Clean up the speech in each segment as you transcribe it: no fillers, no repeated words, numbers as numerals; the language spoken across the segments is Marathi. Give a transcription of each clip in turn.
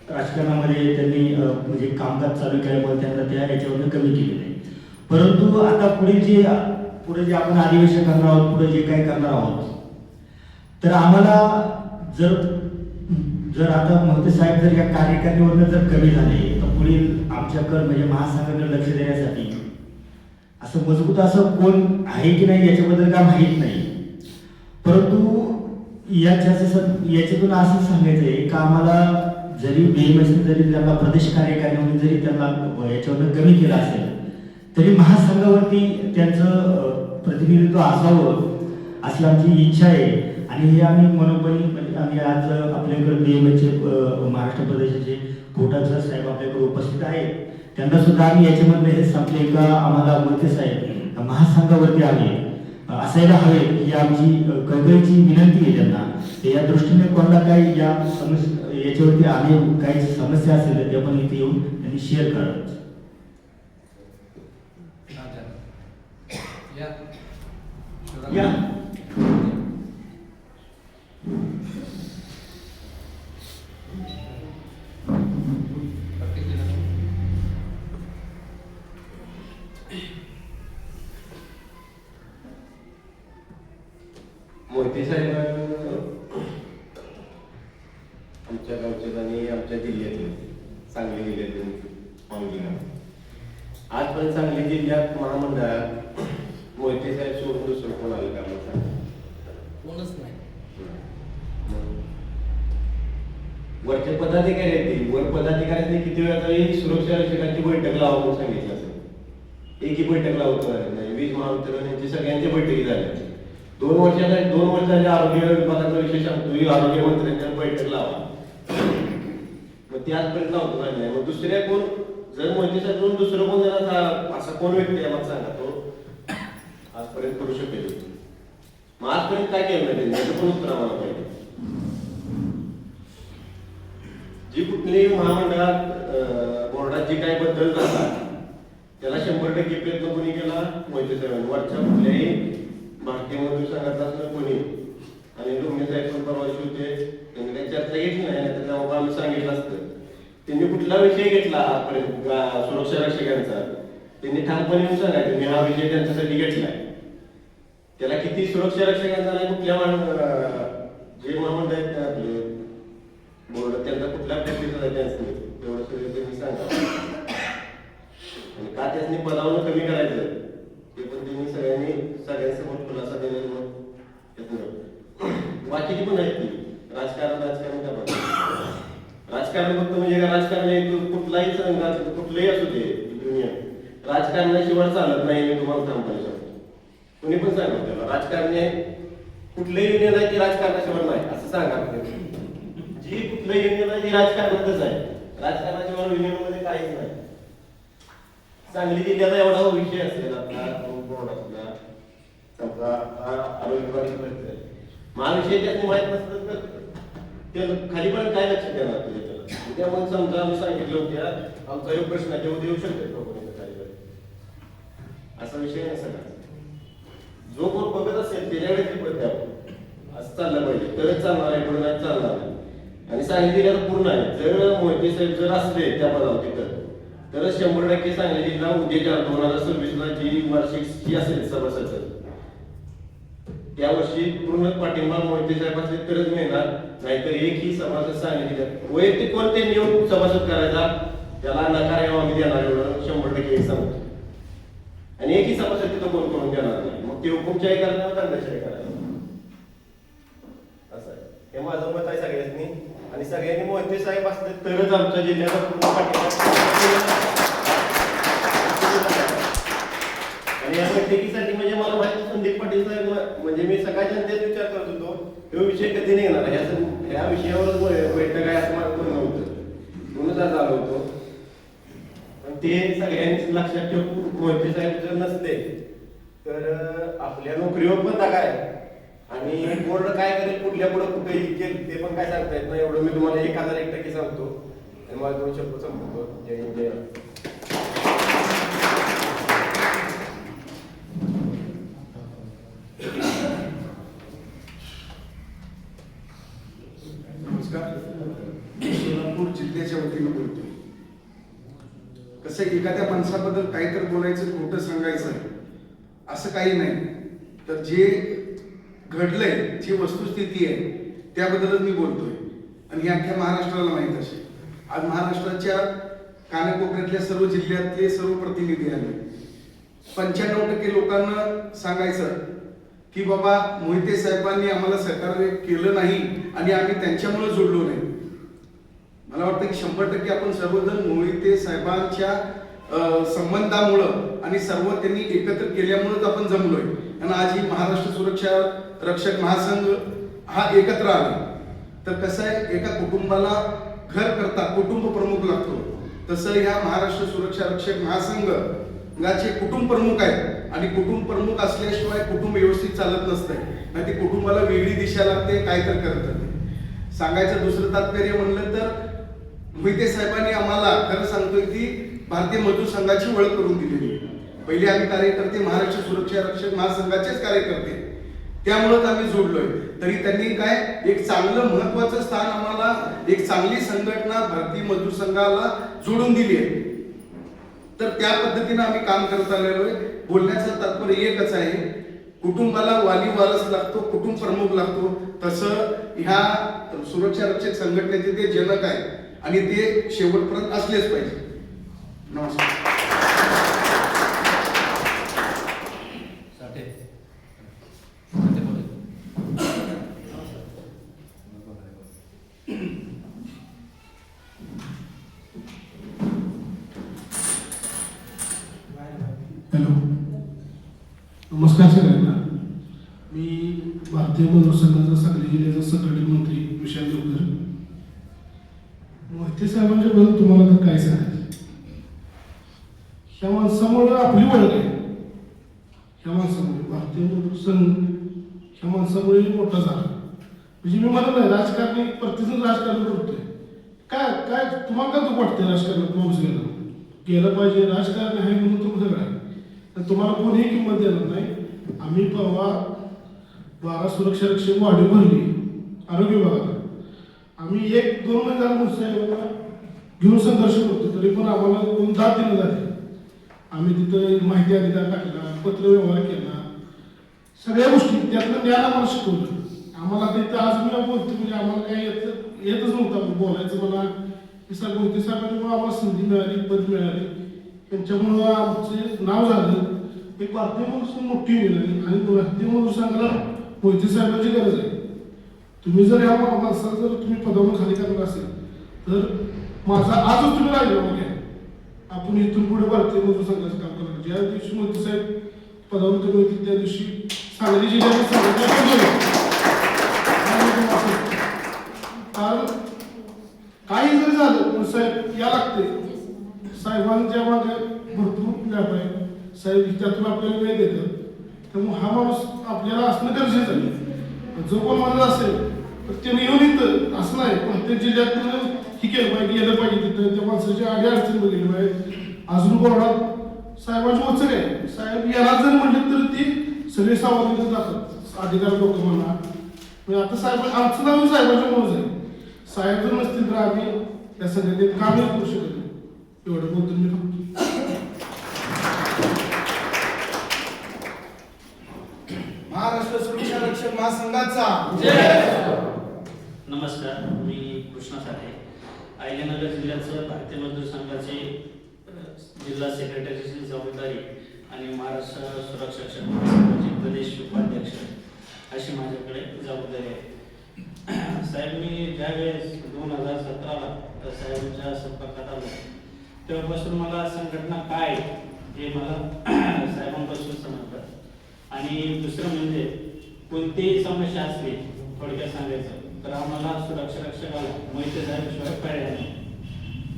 राजकारणामध्ये त्यांनी म्हणजे कामकाज चालू केल्यामुळे त्यांना त्या याच्यावरनं कमी केलेलं आहे. परंतु आता पुढे जे आपण अधिवेशन करणार आहोत, पुढे जे काही करणार आहोत, तर आम्हाला जर आता मोहिते साहेब जर या कार्यकारिणीवरनं जर कमी झाले तर पुढील आमच्याकडे म्हणजे महासंघाकडे लक्ष देण्यासाठी असं मजबूत असं कोण आहे की नाही याच्याबद्दल काय माहीत नाही. परंतु याच्यातून असं सांगायचं आहे का आम्हाला जरी BMS जरी त्यांना प्रदेश कार्यकारिणीने जरी त्यांना याच्यावर कमी केलं असेल तरी महासंघावरती त्यांचं प्रतिनिधित्व असावं अशी आमची इच्छा आहे. आणि हे आम्ही मनोबळी म्हणजे आम्ही आज आपल्याकडे BMSचे महाराष्ट्र प्रदेशाचे कोटाक साहेब आपल्याकडे उपस्थित आहेत. त्यांना सुद्धा आम्ही याच्यामध्ये हे सांगले का आम्हाला मोहिते साहेब महासंघावरती आले असायला हवे ही आमची कळकळीची विनंती आहे त्यांना. या दृष्टीने कोणाला काही या समस्या याच्यावरती आले काही समस्या असेल तर ते पण इथे येऊन त्यांनी शेअर करावं. या मोहिते साहेब आमच्या गावचे आणि आमच्या जिल्ह्यातील सांगली जिल्ह्यातील पांगी गाव आजपर्यंत सांगली जिल्ह्यात महामंडळात मोहिते साहेब सोडून दुसरं कोण आलं का मला कोणच नाही. वरचे पदाधिकारी आहेत वर पदाधिकाऱ्यांनी किती वेळा तरी सुरक्षा रक्षकांची बैठक लावा म्हणून सांगितलं असेल. एकही बैठक लावतो नाही. वीज महावितरण यांची सगळ्यांच्या बैठकी झाल्या. 2 वर्ष झाले आरोग्य विभागाचा विषय सांगतो आरोग्य मंत्र्यांच्या बैठक लावा. मग ते आजपर्यंत लावतो नाही. मग दुसऱ्या कोण जर मोहिते साहेब दुसरं कोण जरा असा कोण व्यक्ती आहे मला सांगा तो आजपर्यंत करू शकेल. मग आजपर्यंत काय केलं नाही त्यांनी याचं पण उत्तर आम्हाला पाहिजे. जी कुठलीही महामंडळात बोर्डात जी काही बदल झाला त्याला 100% प्रयत्न कोणी केला मोहिते साहेबांनी. वरच्या कुठल्याही भारतीय मजूर संघटना कोणी आणि डोंगरे साहेब पण परवाशी होते त्यांनी काही चर्चा घेतली नाही त्याच्यामुळे आम्ही सांगितलं असतं. त्यांनी कुठला विषय घेतला आजपर्यंत सुरक्षा रक्षकांचा त्यांनी ठामपणे येऊन सांगायचं मी हा विषय त्यांच्यासाठी घेतलाय. त्याला किती सुरक्षा रक्षकांचा नाही कुठल्या जे महामंडळ आहेत ना आपले बोर्ड त्यांचा कुठल्या प्रतिसाद आहे त्यांचं तेवढं सगळं त्यांनी सांगा. आणि का त्यांनी पदावरून कमी करायचं ते पण त्यांनी सगळ्यांसमोर खुलासा देण्याचं बाकीची पण आहेत ती राजकारण का राजकारण फक्त म्हणजे राजकारण कुठलाही संघात कुठलंही असू दे दुनिया राजकारणाशिवाय चालत नाही. मी तुम्हाला थांबवायला सांगतो. कुणी पण सांगा त्याला राजकारणी कुठलंही युनियन आहे ती राजकारणाशिवाय नाही असं सांगा. जी कुठलंही युनियन आहे ती राजकारणातच आहे. राजकारणाशिवाय युनियनमध्ये काहीच नाही. सांगली जिल्ह्याचा एवढा विषय असेल आपला बोर्ड असला समजा आरोग्य विभागाची महाविषय त्यातनी माहीत नसतं तर ते खाली पण काय लक्ष देणार त्याला. त्यामुळे समजा आम्ही सांगितलं होत्या आमचा एक प्रश्न आहे देऊ शकतो खाली असा विषय नाही सगळा. जो कोण बघत असेल त्याच्याकडे ते पडते आपण असं चाललं पाहिजे तरच चालणार आहे पुढे नाही चालणार नाही. आणि सांगितलेलं पूर्ण आहे. जर मोहिते साहेब जर असले त्या पदावर तिथं तरच 100% सांगली जिल्हा उद्याच्या 2026ला जी वार्षिक जी असेल सभासद त्या वर्षी पूर्ण पाठिंबा मोहिते साहेब असले तरच मिळणार. नाहीतर एकही सभासद सांगली जिल्ह्यात वैयक्तिक कोणते नियम सभासद करायचा त्याला नकार यावा आम्ही देणार एवढं 100% सांगतो. आणि एकही सभासद तिथं कोण करून देणार नाही. मग ते हुकुमशाही करणार दंडशाही करायला असं आहे. हे माझं मत आहे सगळ्यांनी. आणि सगळ्यांनी मोहिते साहेब असले तरच आमच्या जिल्ह्याचा पूर्ण पाठिंबा. आणि या बैठकीसाठी म्हणजे मला माहिती संदीप पाटील साहेब म्हणजे मी सकाळच्या तेच विचार करत होतो हे विषय कधी नाही येणार ह्या विषयावरच बैठक आहे असं मला कोण नव्हतं म्हणूनच आज आलो होतो. पण ते सगळ्यांनी लक्षात ठेवून मोहिते साहेब जर नसते तर आपल्या नोकरीवर पण दगा आहे. आणि बोर्ड काय करेल पुढल्या पुढे कुठे येईल ते पण काय सांगता येत नाही. एवढं मी तुम्हाला 1001% सांगतो आणि मला 2 शब्द संपवतो. जय हिंद जय नमस्कार. सोलापूर जिल्ह्याच्या वतीनं बोलतोय. कसं आहे, एखाद्या माणसाबद्दल काहीतरी बोलायचं, खोटं सांगायचं असं काही नाही. तर जे घडलंय, जी वस्तुस्थिती आहे त्याबद्दलच मी बोलतोय. आणि हे अख्ख्या महाराष्ट्राला माहीत असेल. आज महाराष्ट्राच्या कानाकोपऱ्यातल्या सर्व जिल्ह्यातले सर्व प्रतिनिधी आले. 95% लोकांना सांगायचं की बाबा मोहिते साहेबांनी आम्हाला सहकार्य केलं नाही आणि आम्ही त्यांच्यामुळे जोडलो नाही. मला वाटतं की 100% आपण सर्वजण मोहिते साहेबांच्या संबंधामुळं आणि सर्व त्यांनी एकत्र केल्यामुळेच आपण जमलोय. आणि आज ही महाराष्ट्र सुरक्षा रक्षक महासंघ हा एकत्र आला. तर कसं आहे, एका कुटुंबाला घर करता कुटुंब प्रमुख लागतो. तसं ह्या महाराष्ट्र सुरक्षा रक्षक महासंघाचे कुटुंब प्रमुख आहेत. आणि कुटुंब प्रमुख असल्याशिवाय कुटुंब व्यवस्थित चालत नसतंय. नाही ते कुटुंबाला वेगळी दिशा लागते, काय तर करतात. सांगायचं दुसरं तात्पर्य म्हणलं तर मोहिते साहेबांनी आम्हाला खरं सांगतोय की भारतीय मजदूर संघाची ओळख करून दिलेली. पहिले आम्ही कार्यकर्ते महाराष्ट्र सुरक्षा रक्षक महासंघाचेच कार्यकर्ते, त्यामुळेच आम्ही जोडलोय. तरी त्यांनी काय एक चांगलं महत्वाचं स्थान आम्हाला, एक चांगली संघटना भारतीय मजदूर संघाला जोडून दिली आहे. तर त्या पद्धतीने आम्ही काम करत आलेलो आहे. बोलण्याचं तात्पर्य एकच आहे, कुटुंबाला वाली वारस लागतो, कुटुंब प्रमुख लागतो. तसं ह्या सुरक्षा रक्षक संघटनेचे ते जनक आहे आणि ते शेवटपर्यंत असलेच पाहिजे. नमस्कार. हॅलो, नमस्कार सगळ्यांना. मी भारतीय मजदूर संघाचा सांगली जिल्ह्याचा संघटक मंत्री विशाल देवकर. मोहिते साहेबांच्या बद्दल तुम्हाला तर काय सांगायचं. ह्या माणसामुळे आपली ओळख आहे. ह्या माणसामुळे भारतीय मजदूर संघ ह्या माणसामुळे मोठा झाला. म्हणजे मी म्हणत नाही राजकारणी, प्रत्येकजण राजकारण करतोय. काय काय तुम्हाला का दुःख वाटते राजकारणात माणूस गेलं पाहिजे, राजकारण आहे म्हणून तुमचं काय. तुम्हाला कोणीही किंमत देणार नाही. आम्ही परवा 12 सुरक्षा रक्षक वाढीव भरली आरोग्य विभागाला. आम्ही 1-2 महिने झाले मुसाहेबांना घेऊन संघर्ष करतो, तरी पण आम्हाला 10 दिनं झाले. आम्ही तिथं माहिती अधिकार टाकला, पत्रव्यवहार केला, सगळ्या गोष्टी त्यातलं ज्ञान आम्हाला शिकवलं. आम्हाला तिथं आज मी बोलतो म्हणजे आम्हाला काही येतच नव्हतं बोलायचं. मला मोहिते साहेबांमुळे आम्हाला संधी मिळाली, पद मिळाली, त्यांच्यामुळं आमचे नाव झालं. एक भारतीय मजूर मोठी मिळाली आणि भारतीय मजूर संघाला मोहिते साहेबांची गरज आहे. तुम्ही जर या माणसाला जर तुम्ही पदावरून खाली करणार असेल तर माझा आजच तुम्ही राजीनामा घ्या. आपण इथून पुढे भारतीय मजूर संघाचं काम करणार. ज्या दिवशी मोहिते साहेब पदावरून कमी होतील त्या दिवशी सांगली जिल्ह्यात कारण काही जरी झालं पण साहेब या लागते. साहेबांच्या मागे भरपूर व्याप आहे. साहेब त्यातून आपल्याला वेळ देतात. त्यामुळे हा माणूस आपल्याला असणं गरजेचं आहे. जो कोण माणूस असेल तर ते येऊन येतं असं नाही. प्रत्येक जिल्ह्यातून ही केलं पाहिजे, गेलं पाहिजे. तिथं त्या माणसाची आडी अडचण बघितली पाहिजे. अजून बोर्डात साहेबांची वचक आहे. साहेब याला जर म्हटलं तर ती सगळे सावधीने जातात. अधिकार लोक म्हणा. आता साहेब आमचं नाव साहेबांच्या मुळेच आहे. साहेब जर नसतील तर आम्ही त्या संघटनेत कामच करू शकत नाही. एवढं बोलतो मी फक्त. महाराष्ट्र सुरक्षा रक्षक महासंघाचा नमस्कार. मी कृष्णा साठे, अहिल्यानगर जिल्ह्याचं भारतीय मजदूर संघाचे जिल्हा सेक्रेटरीची जबाबदारी आणि महाराष्ट्र सुरक्षा संघाचे प्रदेश उपाध्यक्ष अशी माझ्याकडे जबाबदारी आहे. साहेब, मी ज्यावेळेस 2017ला साहेबांच्या संपर्कात आलो तेव्हापासून मला संघटना काय हे मला साहेबांपासून समजलं. आणि दुसरं म्हणजे कोणतीही समस्या असली थोडक्यात सांगायचं तर आम्हाला सुरक्षा रक्षकाला मोहिते साहेबांशिवाय पर्याय नाही.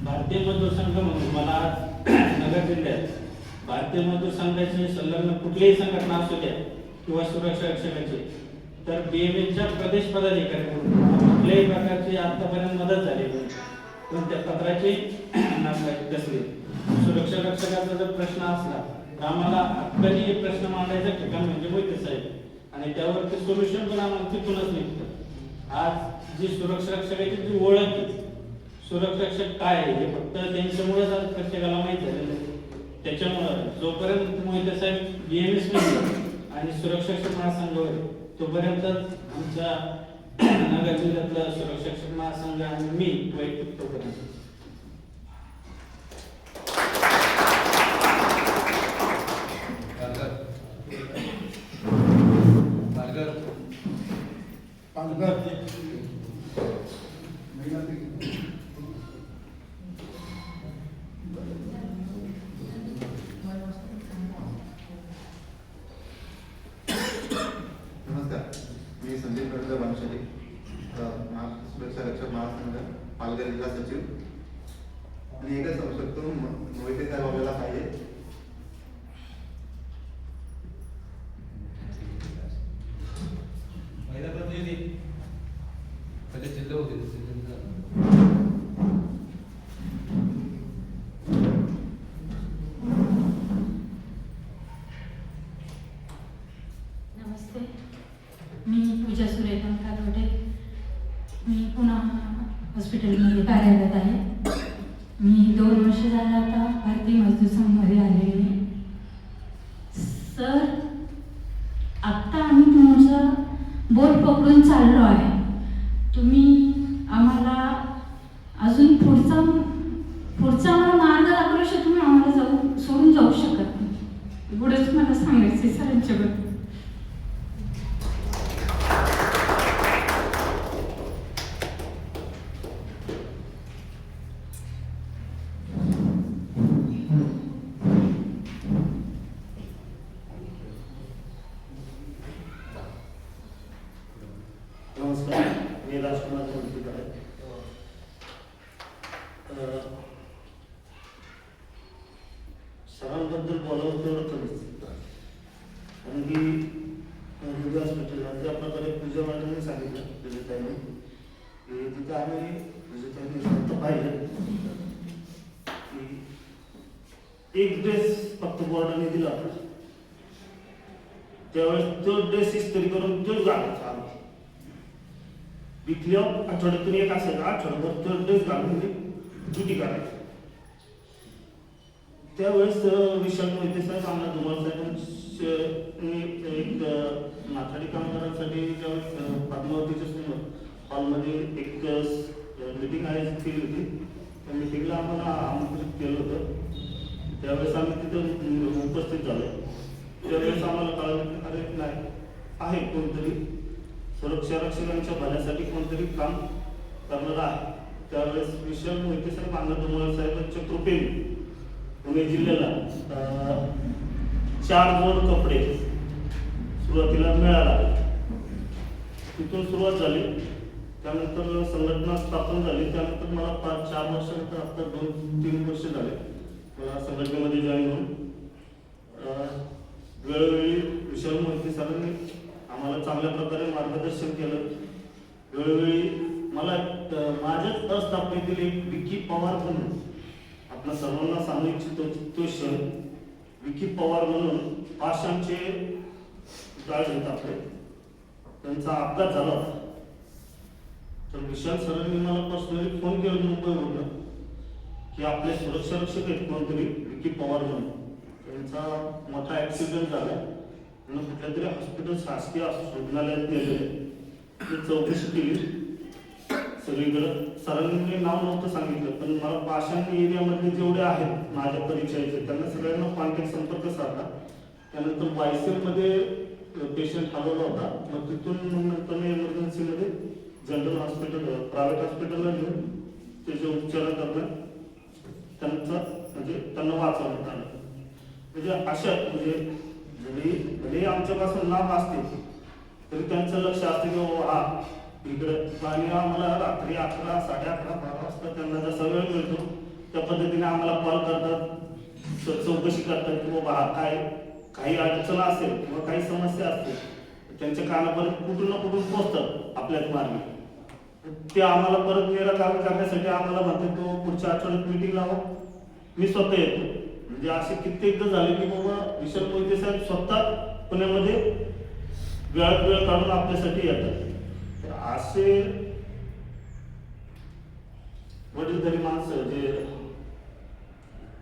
भारतीय मजदूर संघ म्हणून मला आज नगर जिल्ह्यात भारतीय मजदूर संघाची संलग्न कुठलीही संघटना असू द्या किंवा सुरक्षा रक्षकाची तर BMAच्या प्रदेश पदाधिकारी म्हणून कुठल्याही प्रकारची आतापर्यंत मदत झाली नाही. पण त्या पत्राची कसली सुरक्षा रक्षकाचा जर प्रश्न असला तर आम्हाला हक्काने प्रश्न मांडायचा ठिकाण म्हणजे मोहिते साहेब आणि त्यावरती सोल्युशन पण आम्हाला तिथूनच निघतं. आज जी सुरक्षा रक्षकाची जी ओळख आहे, सुरक्षक काय आहे हे फक्त त्यांच्यामुळेच आज प्रत्येकाला माहीत झालेलं आहे. त्याच्यामुळं जोपर्यंत मोहिते साहेब BMS आणि सुरक्षक महासंघावर आहे, तोपर्यंत आमच्या नगर जिल्ह्यातला सुरक्षक महासंघ आणि मी वैयक्तिक तोपर्यंत. नमस्कार, मी संदीप कडकर वंशजी, महाराष्ट्र सुरक्षा रक्षक महासंघ, पालघर जिल्हा सचिव. आणि एकच सांगू शकतो, मोहिते साहेब आपल्याला पाहिजे. महिला प्रतिनिधी पहिले जिल्हा होते नमस्ते, मी पूजा सुरेखा कातोडे. मी पुणे हॉस्पिटलमध्ये कार्यरत आहे. मी 2 वर्ष झालं आता भारतीय मजदूर संघामध्ये आलेली आहे. सर, आत्ता आम्ही तुमचं बोट पकडून चाललो आहे. तुम्ही आम्हाला अजून पुढचा आम्हाला मार्ग दाखवल्याशिवाय तुम्ही आम्हाला सोडून जाऊ शकत नाही. एवढंच मला सांगायचं आहे सरांच्याबद्दल. नमस्कार, मी राजकुमार कोलतेकर आहे. सरांबद्दल बोलावं तेवढं कमीच. कारण की हृदय हॉस्पिटलला ज्या प्रकारे पूजा मॅडमने सांगितलं विजेताईने, की तिथं आम्ही विजेताईने स्वतः पाहिलं की एक ड्रेस फक्त बोर्डाने दिला होता. त्यावेळेस तो ड्रेस इस्त्री करून तोच घालायचा आम्ही. विकल्या आठवड्यातून एक असेल, आठवड्याभर तो ड्रेस घालून ड्युटी करायची. त्यावेळेस विशाल मोहिते साहेब, आम्हाला धुमाळ साहेबांनी एक नाथाडी कामगारांसाठी ज्यावेळेस पद्मावतीच्या समोर हॉलमध्ये एक मीटिंग आयोजित केली होती. त्या मीटिंगला आम्हाला आमंत्रित केलं होतं. त्यावेळेस आम्ही तिथं उपस्थित झालो. त्यावेळेस आम्हाला कळलं की अरे नाही, आहे कोणतरी सुरक्षा रक्षकांच्या भल्यासाठी कोणतरी काम करणार आहे. त्यावेळेस विशाल मोहिते साहेब, अण्णा धुमाळ साहेबांच्या कृपेने पुणे जिल्ह्याला 4 जोड कपडे सुरुवातीला मिळाला. तिथून सुरुवात झाली. त्यानंतर संघटना स्थापन झाली. त्यानंतर मला 4 वर्षानंतर आता 2-3 वर्ष झाले मला संघटनेमध्ये जॉईन होऊन. वेळोवेळी विशाल मोहिते सरांनी आम्हाला चांगल्या प्रकारे मार्गदर्शन केलं. वेळोवेळी मला माझ्याच अस्थापनेतील एक विकी पवार म्हणून आपल्या सर्वांना सांगू इच्छितो, तो क्षण विकी पवार म्हणून पाषाणचे गाळ घेत आपले त्यांचा अपघात झाला होता. तर विशाल सरांनी मला पर्सनली फोन केला मुंबईवरून की आपले सुरक्षा रक्षक आहेत कोणतरी विकी पवार म्हणून, त्यांचा मोठा ऍक्सिडेंट झाला, म्हणून कुठल्या तरी हॉस्पिटल शासकीय रुग्णालयात नेलेले. ती चौकशी केली सगळीकडं. सरांनी नाव नव्हतं सांगितलं, पण मला पाषाण एरियामध्ये जेवढे आहेत माझ्या परिचयाचे त्यांना सगळ्यांना कॉन्टॅक्ट संपर्क साधला. त्यानंतर वायसेलमध्ये पेशंट हलवला होता. मग तिथून नंतर इमर्जन्सीमध्ये जनरल हॉस्पिटल, प्रायव्हेट हॉस्पिटलला घेऊन त्याचे उपचार करणं त्यांना वाचवण्यात आलं. म्हणजे अशा जरी आमच्यापासून लांब असते तरी त्यांचं लक्ष असतं की हा इकडं. आणि आम्हाला रात्री 11, 11:30, 12 वाजता त्यांना जसा वेळ मिळतो त्या पद्धतीने आम्हाला कॉल करतात, चौकशी करतात की बाबा काय काही अडचण असेल किंवा काही समस्या असतील त्यांच्या कानापर्यंत कुठून ना कुठून पोहोचतात आपल्याच मार्गी. ते आम्हाला परत निराकरण करण्यासाठी आम्हाला म्हणतात तो पुढच्या आठवड्यात मीटिंग लावा, मी स्वतः येतो. म्हणजे असे कित्येकदा झाले की बाबा विशाल मोहिते साहेब स्वतः पुण्यामध्ये वेळात वेळ काढून आपल्यासाठी येतात. तर असे वडील कष्टकरी माणसं जे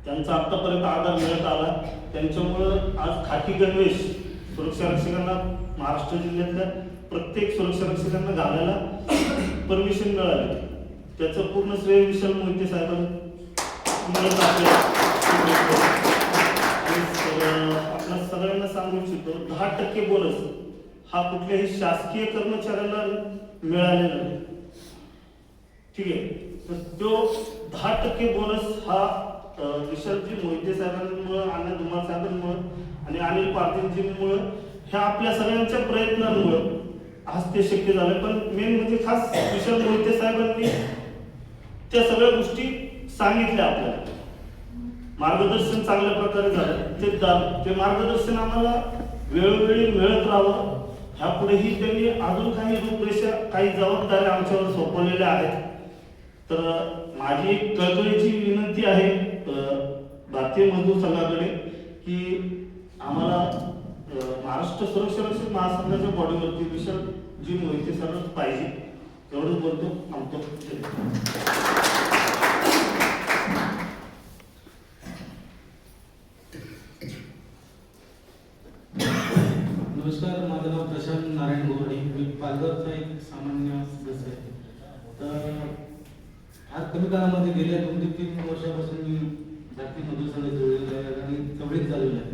त्यांचा आत्तापर्यंत आधार मिळत आला, त्यांच्यामुळं आज खाकी गणवेश सुरक्षा रक्षकांना महाराष्ट्र जिल्ह्यातल्या प्रत्येक सुरक्षा रक्षकांना घालायला परमिशन मिळाली. त्याचं पूर्ण श्रेय विशाल मोहिते साहेबांना मिळत आपल्या सगळ्यांना सांगू इच्छितो, 10% बोनस हा कुठल्याही शासकीय कर्मचाऱ्याला मिळालेला नाही. ठीक आहे, तर तो 10% बोनस हा विशालजी मोहिते साहेबांमुळं, आनंद धुमाळ साहेबांमुळं आणि अनिल पाटीलजींमुळं, ह्या आपल्या सगळ्यांच्या प्रयत्नांमुळं आज ते शक्य झालं. पण मेन म्हणजे खास विशाल मोहिते साहेबांनी त्या सगळ्या गोष्टी सांगितल्या आपल्याला, मार्गदर्शन चांगल्या प्रकारे झालं. ते मार्गदर्शन आम्हाला वेळोवेळी मिळत राहावं, ह्यापुढेही त्यांनी अजून काही रूपरेषा, काही जबाबदाऱ्या आमच्यावर सोपवलेल्या आहेत. तर माझी एक कळकळीची विनंती आहे भारतीय मजदूर संघाकडे की आम्हाला महाराष्ट्र सुरक्षा रक्षक महासंघाच्या बॉडीवरती विशाल जी मोहिते सरच पाहिजे. एवढंच बोलतो, थांबतो. नमस्कार, माझं नाव प्रशांत नारायण गोवडे, मी पालघरचा एक सामान्य सदस्य आहे. तर आज कमी काळामध्ये गेल्या 2 ते 3 वर्षापासून मी भारतीय मजदूर संघात जोडलेला आहे आणि चवळीत चाललेला आहे.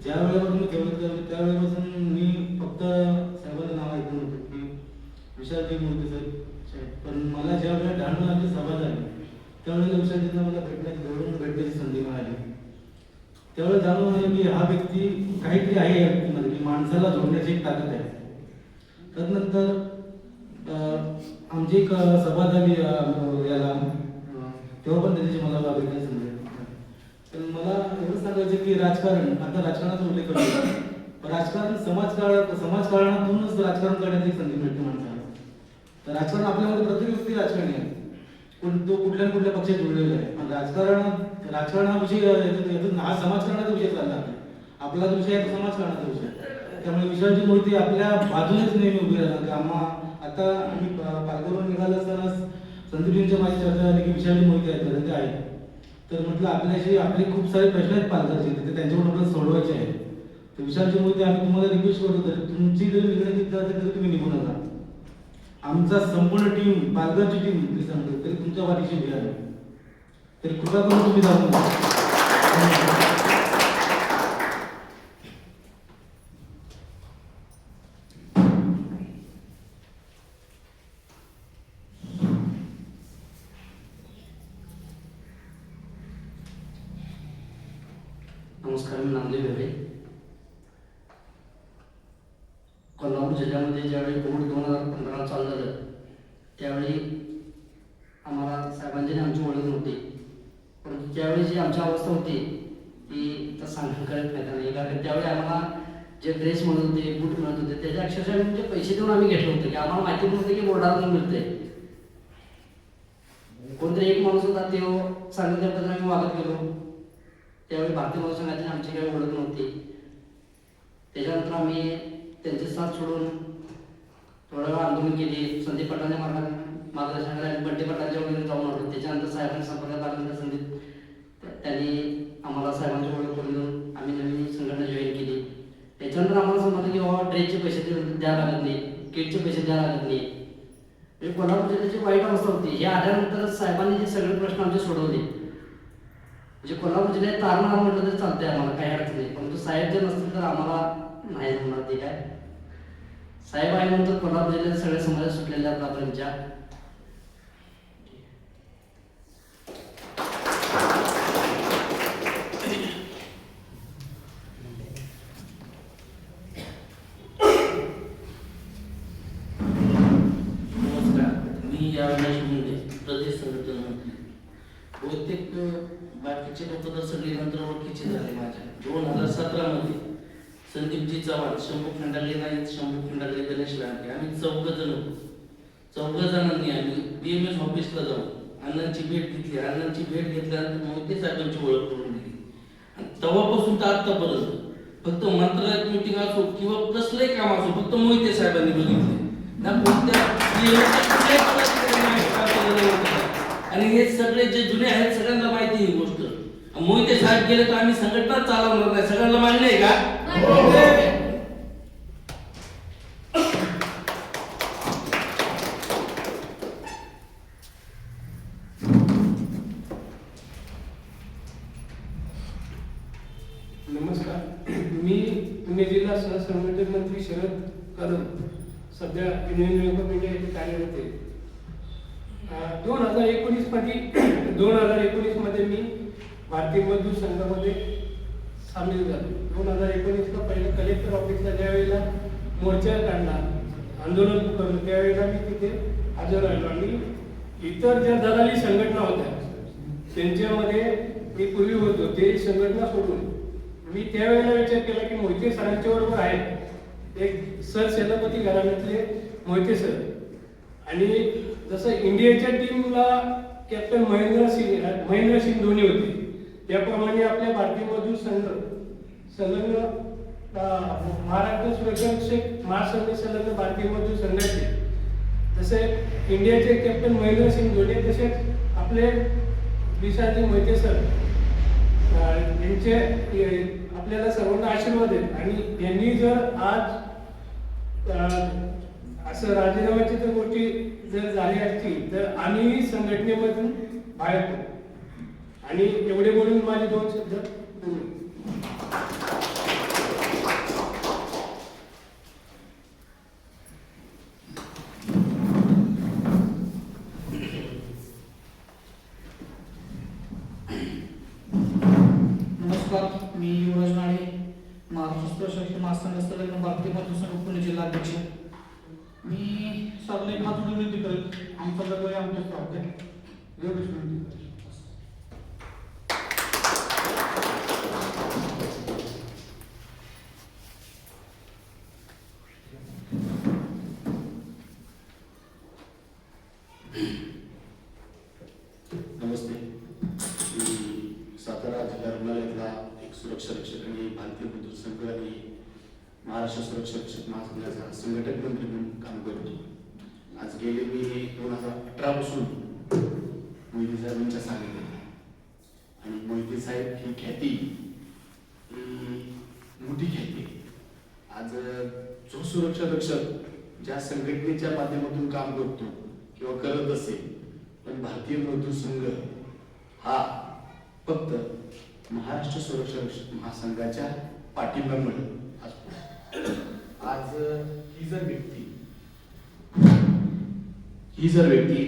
ज्या वेळेपासून मी चवळीत चाललो त्यावेळेपासून मी फक्त साहेबांचं नाव ऐकून होतं की विशालजी मोहिते साहेब, पण मला ज्या वेळेला ढाणून आमची सभा झाली त्यावेळेला विशालजींना मला भेटण्याची संधी मिळाली. त्यावेळेला जाणून आलं की हा व्यक्ती काहीतरी आहे या व्यक्तीमध्ये, की माणसाला जोडण्याची एक ताकद आहे. त्यानंतर आमची एक सभा झाली याला, तेव्हा पण त्याची मला भेटण्याची संधी. तर मला एवढं सांगायचं की राजकारण, आता राजकारणाचा उल्लेख करतो, राजकारण समाजकारणातूनच राजकारण करण्याची संधी मिळते माणसाला. तर राजकारण आपल्यामध्ये प्रत्येक व्यक्ती राजकारणी आहे, पण तो कुठल्या कुठल्या पक्षात जोडलेला आहे. पण राजकारण हा विषय, हा समाजकारणाचा विषय चालला, आपला विषय आहे तो समाजकारणाचा विषय. त्यामुळे विशालजी मोहिते आपल्या बाजूनेच नेहमी उभी राहतात. की आता आम्ही पालघरवरून निघालो असताना संदीपजींच्या माझी चर्चा झाली की विशालजी मोहिते आहेत, ते आहेत. तर म्हटलं आपल्याशी आपले खूप सारे प्रश्न आहेत पालघरचे, ते त्यांच्याकडून आपल्याला सोडवायचे आहेत. तर विशालजी मोहिते, आम्ही तुम्हाला रिक्वेस्ट करतो, तर तुमची जरी निघण्याची इच्छा असेल तरी तुम्ही निघू नका. आमचा संपूर्ण टीम, पालघरची टीम सांगतो तरी तुमच्या वाटीशी उभी आहे. तरी कृपा करून तुम्ही जाऊ नका. नमस्कार, मी नामदेव भेडे. कोल्हापूर जिल्ह्यामध्ये ज्यावेळी कोविड 2015 चालू झालं त्यावेळी आम्हाला साहेबांची आमची ओळख नव्हती, परंतु त्यावेळी जी आमची अवस्था होती ती तर सांगून कळत नाही. कारण त्यावेळी आम्हाला जे ड्रेस मिळत होते, बूट मिळत होते, त्याच्या अक्षरशः म्हणजे पैसे देऊन आम्ही घेतलं होतं की आम्हाला माहिती नव्हतं की बोर्डावरून मिळते. कोणतरी एक माणूस होता, तो सांगितल्या पद्धतीने आम्ही वागत गेलो. त्यावेळी भारतीय मजदूर संघाची आमची काही ओळख नव्हती. त्याच्यानंतर आम्ही त्यांचे साथ सोडून थोडा वेळ आंदोलन केली. संदीप पाटलांच्या मार्गदर्शनाखाली बंटी पाटलांच्या वगैरे जाऊन आलो. त्याच्यानंतर साहेबांच्या संपर्कात आल्यानंतर संदीप त्यांनी आम्हाला साहेबांची ओळख करून देऊन आम्ही नवीन संघटना जॉईन केली. त्याच्यानंतर आम्हाला समजलं की बाबा ड्रेसचे पैसे द्यावे लागत नाही, किटचे पैसे द्यावे लागत नाही. म्हणजे कोल्हापूर जिल्ह्याची वाईट अवस्था होती. हे आल्यानंतर साहेबांनी जे सगळे प्रश्न आमचे सोडवले. म्हणजे कोल्हापूर जिल्ह्यात तारणारा म्हटलं तरी चालतंय, आम्हाला काही अडचण नाही. परंतु साहेब जर नसतील तर आम्हाला नाही होणार. ते काय साहेब आहे म्हणून तर कोल्हापूर जिल्ह्यात सगळ्या समाजात सुटलेल्या आतापर्यंतच्या. नमस्कार, मी यावेळेला प्रदेश संघटना मंत्री. बहुतेक बाकीचे लोक तर सगळे नंतर ओळखीचे झाले माझ्या. 2017 मध्ये संदीपजी चव्हाण, शंभू खंडागळे नाहीत, शंभू खंडागळे, गणेश लांडगे, आम्ही 4 जण होतो. 4 जणांनी आम्ही BMS ऑफिसला जाऊन अण्णांची भेट घेतली. अण्णांची भेट घेतल्यानंतर मोहिते साहेबांची ओळख करून दिली. आणि तेव्हापासून तर आतापर्यंत फक्त मंत्रालयात मीटिंग असो किंवा कसलंही काम असो फक्त मोहिते साहेबांनी बघितले ना. कोणत्या आणि हे सगळे जे जुने आहेत सगळ्यांना माहिती आहे ही गोष्ट. मोहिते साहेब गेले तर आम्ही संघटना चालवणार नाही. सगळ्यांना मान्य आहे का? नमस्कार, मी पुणे जिल्हा सहसंघटन मंत्री शरद कदम सध्या युनियन बँक ऑफ इंडिया येथे कार्यरत आहे. 2019 मध्ये मी भारतीय मजदूर संघामध्ये सामील झालो. 2019ला पहिलं कलेक्टर ऑफिसला ज्यावेळेला मोर्चा काढला, आंदोलन करलं, त्यावेळेला मी तिथे हजर राहिलो आणि इतर ज्या दलाली संघटना होत्या त्यांच्यामध्ये मी पूर्वी होतो. ते संघटना सोडून मी त्यावेळेला विचार केला की मोहिते सरांच्या बरोबर आहेत एक सर सेनापती घराण्यातले मोहिते सर, आणि जसं इंडियाच्या टीमला कॅप्टन महेंद्रसिंग धोनी होते त्याप्रमाणे आपल्या भारतीय मजदूर संलग्न महाराष्ट्र सुरक्षा रक्षक महासंघ संलग्न भारतीय मजदूर संघाचे जसे इंडियाचे कॅप्टन महेंद्रसिंग धोनी तसेच आपले विशालजी मोहिते सर यांचे आपल्याला सर्वांना आशीर्वाद आहेत. आणि यांनी जर आज असं राजीनाम्याची जर गोष्टी जर झाली असतील तर आम्ही संघटनेमधून बाहेर पडू. आणि एवढे बोलून माझे 2 शब्द पूर्ण. नमस्कार, मी युवराज नाळे, महाराष्ट्र प्रशासकीय महासंघ संलग्न भारतीय मजदूर संघ पुणे जिल्हा अध्यक्ष. मी साधारण एक हात विनंती करेल. आमचा दरबार आमच्या स्टाफ आहे, एवढीच विनंती करेल. नमस्ते, मी सातारा जिल्हा रुग्णालयातला एक सुरक्षा रक्षक आणि भारतीय मजदूर संघ आणि महाराष्ट्र सुरक्षा रक्षक महासंघाचा संघटक मंत्री म्हणून काम करतो. आज गेले मी 2018 पासून मोहिते साहेबांच्या सांगितले आणि मोहिते साहेब ही ख्याती मोठी ख्याती. आज जो सुरक्षा रक्षक ज्या संघटनेच्या माध्यमातून काम करतो किंवा करत असेल, पण भारतीय मजदूर संघ हा फक्त महाराष्ट्र सुरक्षा रक्षक महासंघाच्या पाठिंब्यामुळे आज ही जर व्यक्ती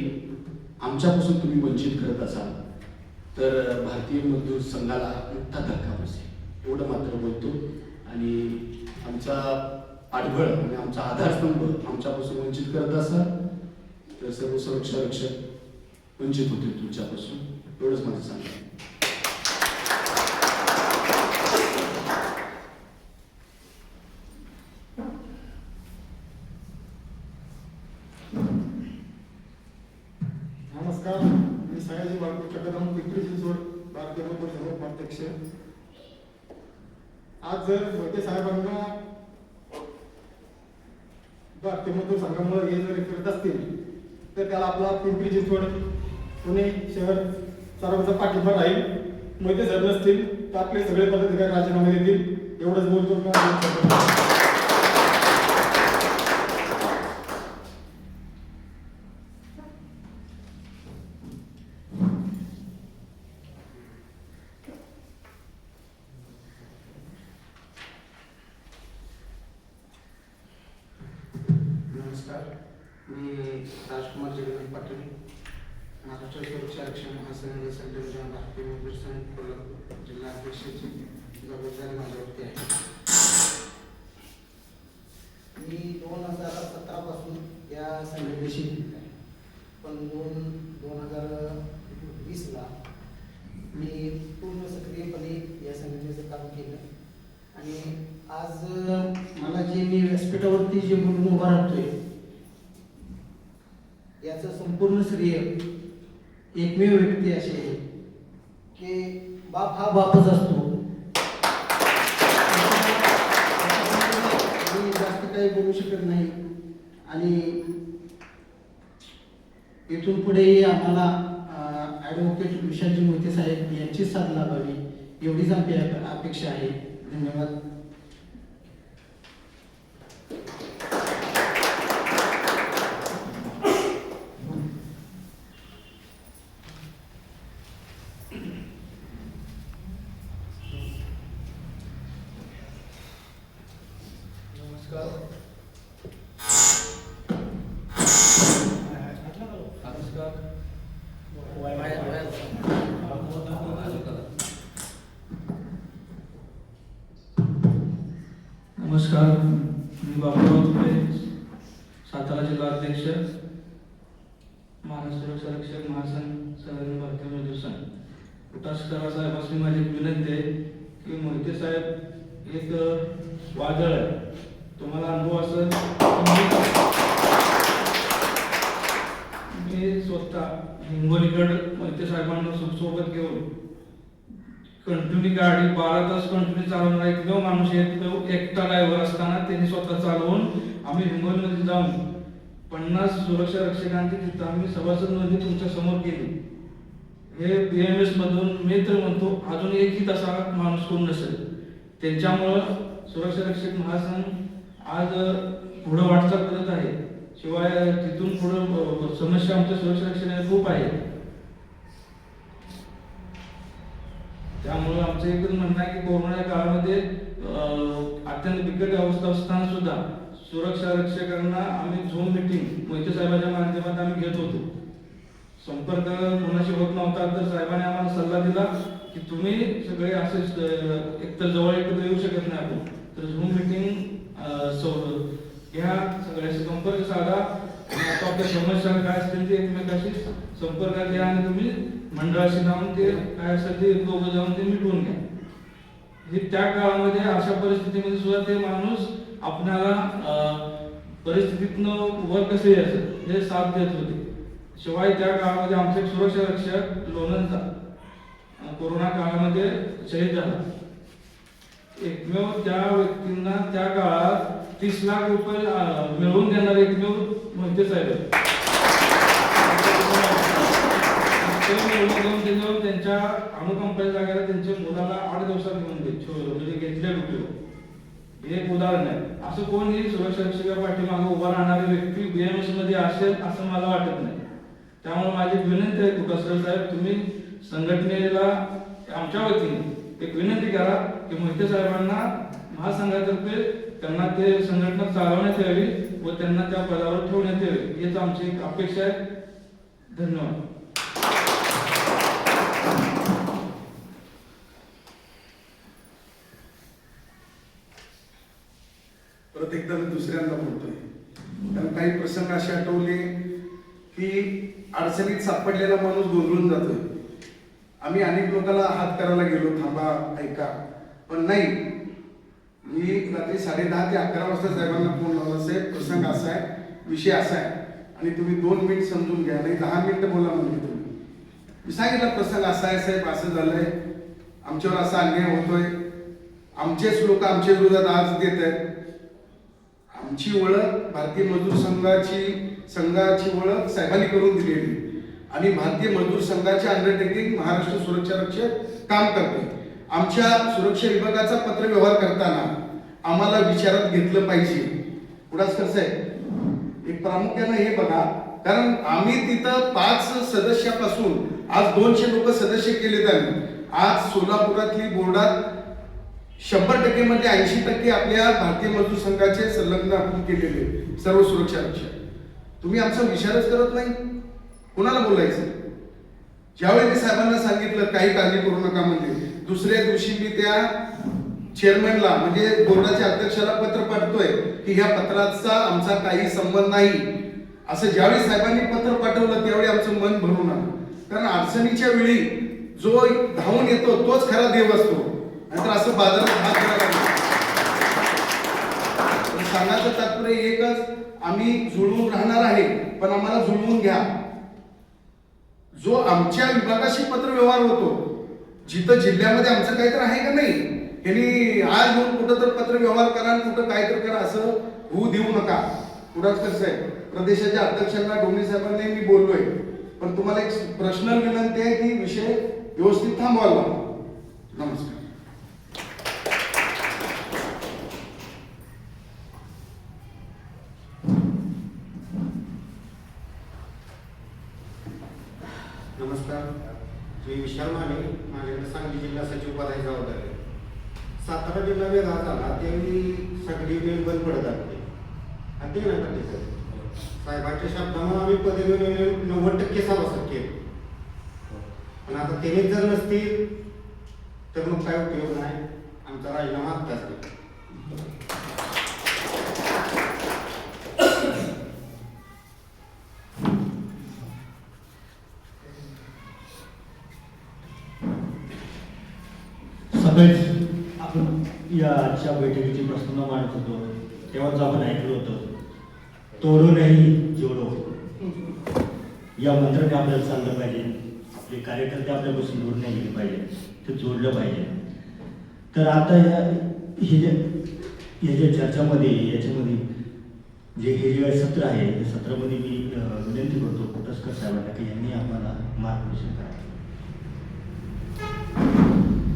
आमच्यापासून तुम्ही वंचित करत असाल तर भारतीय मजदूर संघाला मोठा धक्का बसेल एवढं मात्र बोलतो. आणि आमचा पाठबळ आणि आमचा आधारस्तंभ आमच्यापासून वंचित करत असाल तर सर्व सुरक्षा रक्षक वंचित होते तुमच्यापासून, एवढंच माझं सांगणं. नमस्कार, मी सयाजी बाळकृष्ण कदम, पिंपरी चिंचवड भारतीय मजदूर संघ अध्यक्ष. आज जर मोहिते साहेबांना भारतीय मजदूर संघामुळे हे जर करत असतील तर त्याला आपला पिंपरी चिंचवड पुणे शहर सर्वांचा पाठिंबा राहील. मोहिते साहेब नसतील तर आपले सगळे पदाधिकारी राजीनामे देतील, एवढंच बोलतो. नमस्कार, मी राजकुमार जगन्नाथ पाटील, महाराष्ट्र सुरक्षा रक्षक महासंघ संघटनेच्या भारतीय मजदूर संघ कोल्हापूर जिल्हा अध्यक्षाची जबाबदारी माझ्यावरती आहे. मी 2017 पासून या संघटनेशी आहे, पण 2020ला मी पूर्ण सक्रियपणे या संघटनेचं काम केलं. आणि आज मला जे मी व्यासपीठावरती जे बोलून उभा राहतोय याचं संपूर्ण श्रेय एकमेव व्यक्ती अशी आहे की बाप हा बापच असतो. मी जास्त काही बोलू शकत नाही आणि इथून पुढेही आम्हाला ॲडव्होकेट विशालजी मोहिते साहेब यांची साथ लाभावी एवढीच आमची अपेक्षा आहे. धन्यवाद. नमस्कार, मी बाबूराव तुपे, सातारा जिल्हा अध्यक्ष, महाराष्ट्र सुरक्षा रक्षक महासंघ, सर्व भारतीय मजदूर संघ. कुटाशकरा साहेबांनी माझी एक विनंती आहे की मोहिते साहेब एक वादळ आहे, तुम्हाला अनुभव असेल. मी स्वतः हिंगोलीकडे मोहिते साहेबांना सोबत घेऊन कंटिन्यू गाडी 12 तास कंटिन्यू चालवणारा एकमेव माणूस एकटा ड्रायव्हर असताना त्यांनी स्वतः चालवून आम्ही हिंगोलीमध्ये जाऊन 50 सुरक्षा रक्षकांची तिथं आम्ही सभासद नोंदणी तुमच्या समोर केली. हे BMS मधून मी तर म्हणतो अजून एकही तसा माणूस कोण नसेल. त्यांच्यामुळं सुरक्षा रक्षक महासंघ आज पुढं वाटचाल करत आहे. शिवाय तिथून पुढं समस्या आमच्या सुरक्षा रक्षणाला खूप आहे. त्यामुळे आमचं एकच म्हणणं आहे की कोरोनाच्या काळामध्ये अत्यंत बिकट अवस्था असताना सुद्धा सुरक्षा रक्षकांना आम्ही झूम मीटिंग मोहिते साहेबांच्या माध्यमात आम्ही घेत होतो. संपर्क कोणाशी होत नव्हता तर साहेबांनी आम्हाला सल्ला दिला की तुम्ही सगळे असे एकतर जवळ एकत्र येऊ शकत नाही आपण, तर झूम मीटिंग ह्या सगळ्याशी संपर्क साधा आणि आपल्या समस्या काय असतील ते एकमेकाशी संपर्कात या आणि तुम्ही मंडळाशी जाऊन ते काय असेल ते दोघं जाऊन ते मिटवून घ्या. हे त्या काळामध्ये अशा परिस्थितीमध्ये सुद्धा ते माणूस आपल्याला परिस्थितीतनं वर कसे यायचं हे साथ देत होते. शिवाय त्या काळामध्ये आमचे सुरक्षा रक्षक लोणंदचा कोरोना काळामध्ये शहीद झाला. एकमेव त्या व्यक्तींना त्या काळात 30 लाख रुपये मिळवून देणारे एकमेव मोहिते साहेब. त्यांच्या अनुकंपाच्या जागेला त्यांच्या मुलाला 8 दिवसात घेऊन म्हणजे घेतले रुपये. हे एक उदाहरण आहे. असं कोणी सुरक्षा रक्षका पाठीमागे उभा राहणारी व्यक्ती BMS मध्ये असेल असं मला वाटत नाही. त्यामुळे माझी विनंती आहे कुटासकर साहेब, तुम्ही संघटनेला आमच्या वतीने एक विनंती करा की मोहिते साहेबांना महासंघातर्फे त्यांना ते संघटना चालवण्यात यावी व त्यांना त्या पदावर ठेवण्यात यावे हीच आमची एक अपेक्षा आहे. धन्यवाद. परत एकदा मी दुसऱ्यांदा बोलतोय कारण काही प्रसंग असे आठवले की अडचणीत सापडलेला माणूस गोंधळून जातोय. आम्ही अनेक लोकांना हात करायला गेलो, थांबा ऐका, पण नाही. मी रात्री 10:30 ते 11 वाजता साहेबांना फोन लावला, साहेब प्रसंग असा आहे, विषय असा आहे आणि तुम्ही 2 मिनिट समजून घ्या, नाही 10 मिनिटं बोला म्हणजे तुम्ही. मी सांगितलं प्रसंग असा आहे साहेब, असं झालंय, आमच्यावर असा अन्याय होतोय, आमचेच लोक आमच्या विरोधात आज देत आहेत. आमची ओळख भारतीय मजदूर संघाची ओळख साहेबांनी करून दिलेली आणि भारतीय मजदूर संघाचे अंडरटेकिंग महाराष्ट्र सुरक्षा रक्षक काम करते. आमच्या सुरक्षा विभागाचा पत्रव्यवहार करताना आम्हाला विचारात घेतलं पाहिजे. कुडासकर साहेब, एक प्रामुख्यानं हे बघा, कारण आम्ही तिथं 5 सदस्यापासून आज 200 लोक सदस्य केले जाईल. आज सोलापुरातली बोर्डात 100% मध्ये 80% आपल्या भारतीय मजदूर संघाचे संलग्न आपण केलेले सर्व सुरक्षा रक्षक. तुम्ही आमचा विचारच करत नाही, कोणाला बोलायचं? ज्यावेळी मी साहेबांना सांगितलं काही काळजी करू नका म्हणजे, दुसऱ्या दिवशी मी त्या चेअरमॅनला म्हणजे बोर्डाच्या अध्यक्षाला पत्र पाठवतोय की ह्या पत्राचा आमचा काही संबंध नाही. असं ज्यावेळी साहेबांनी पत्र पाठवलं त्यावेळी आमचं मन भरून आलं. कारण अडचणीच्या वेळी जो धावून येतो तोच खरा देव असतो, नाहीतर असं बाजारात हात करायला. सांगायचं तात्पर्य एकच, आम्ही जुळवून राहणार आहे, पण आम्हाला जुळवून घ्या. जो आमच्या विभागाशी पत्र व्यवहार होतो, जिथं जिल्ह्यामध्ये आमचं काहीतरी आहे का नाही, यांनी आज येऊन कुठं तर पत्र व्यवहार करा आणि कुठं काहीतरी करा असं होऊ देऊ नका. कुडासकर साहेब, प्रदेशाच्या अध्यक्षांना डोंगरे साहेबांनी मी बोललोय पण तुम्हाला एक पर्सनल विनंती आहे की विषय व्यवस्थित थांबवायला. नमस्कार. नमस्कार, मी विशाल माने, माझ्याकडे सांगली जिल्हा सचिव पदाची जबाबदारी आहे. सातारा जिल्हा वेगळा झाला त्यावेळी सगळी वेळ बंद पडत आली आणि ते नाही पडले साहेबांच्या शब्दामुळे आम्ही पदवी 90% सभासद केले. पण आता तेच जर नसतील तर मग काय उपयोग नाही. आमचा राजीनामा आत्ताच नाही. सगळेच आपण या आजच्या बैठकीची प्रश्न मांडत होतो तेव्हाच आपण ऐकलं होतं, तोडो नाही जोडो या मंत्राने आपल्याला चाललं पाहिजे. आपले कार्यकर्ते आपल्यापासून दूर नाही गेले पाहिजे, ते जोडलं पाहिजे. तर आता हे जे चर्चामध्ये याच्यामध्ये हे जे सत्र आहे त्या सत्रामध्ये मी विनंती करतो कोटस्कर साहेबांना की यांनी आम्हाला मार्गदर्शन करावं.